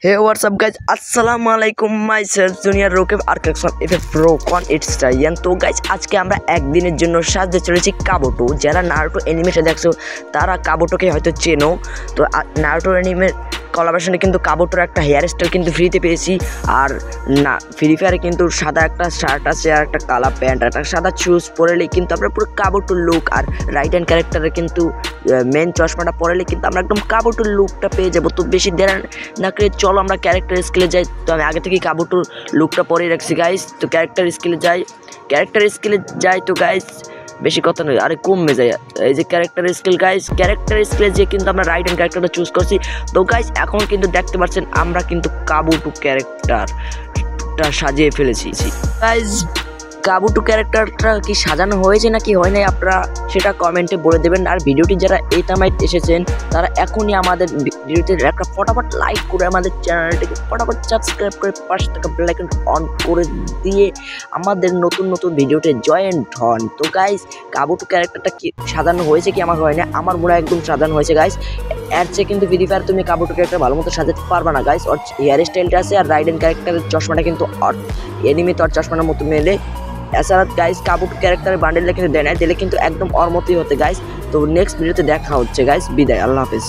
Hey, what's up guys? Assalamu alaikum, myself Junior Rokeb Arkaxon if a pro con it's Ryan. তো guys আজকে আমরা একদিনের জন্য সাজতে চলেছি কাবুটো। যারা নারুটো অ্যানিমেটা দেখছো তারা কাবুটোকে হয়তো চেনো। তো নারুটো অ্যানিমের কোলাবোরেশনে কিন্তু কাবুটোর একটা হেয়ার স্টাইল কিন্তু ফ্রিতে পেয়েছি। আর না ফ্রি ফায়ারে কিন্তু সাদা একটা শার্ট আছে আর একটা কালা প্যান্ট আর একটা সাদা শুজ পরলেই কিন্তু আমরা পুরো কাবুটোর লুক, আর রাইট হ্যান্ড ক্যারেক্টারে কিন্তু মেন চশমাটা পরলে কিন্তু আমরা একদম কাবুটোর লুকটা পেয়ে যাবো। তো বেশি দেরি না করে চলো আমরা ক্যারেক্টার স্কিলে যাই। তো আমি আগে থেকেই কাবুটোর লুকটা পরে রাখছি গাইস। তো ক্যারেক্টার স্কিলে যাই তো গাইস বেশি কথা নয়, আরে কমে যায়। এই যে ক্যারেক্টার স্কিলে যে কিন্তু আমরা রাইট হ্যান্ড ক্যারেক্টারটা চুজ করছি। তো গাইস এখন কিন্তু দেখতে পাচ্ছেন আমরা কিন্তু কাবুটো ক্যারেক্টারটা সাজিয়ে ফেলেছি। গাইস কাবুটো ক্যারেক্টারটা কি সাজানো হয়েছে নাকি হয় নাই আপনারা সেটা কমেন্টে বলে দেবেন। আর ভিডিওটি যারা এই টাইমে এসেছেন তারা এখনই আমাদের ভিডিওতে একটা ফটাফট লাইক করে আমাদের চ্যানেলটিকে ফটাফট সাবস্ক্রাইব করে পাশে থাকা বেল আইকন অন করে দিয়ে আমাদের নতুন ভিডিওতে জয়েন্ট হন। তো গাইস কাবুটো ক্যারেক্টারটা কি সাজানো হয়েছে কি আমার হয় না, আমার মনে হয় একদম সাজানো হয়েছে গাইস। এর চেয়ে কিন্তু ফ্রি ফায়ার তুমি কাবুটো ক্যারেক্টার ভালো মতো সাজাতে পারবা না গাইস। ওর হেয়ার স্টাইলটা আছে আর রাইড হ্যান্ড ক্যারেক্টারের চশমাটা কিন্তু এনিমি তো আর চশমার মতো মেলে। এছাড়া গাইস কাবুটো ক্যারেক্টারের বান্ডেলটা কিন্তু দেয় না, দিলে কিন্তু একদম ওর মতোই হতে গাইস। তো নেক্সট ভিডিওতে দেখা হচ্ছে গাইস, বিদায়, আল্লাহ হাফেজ।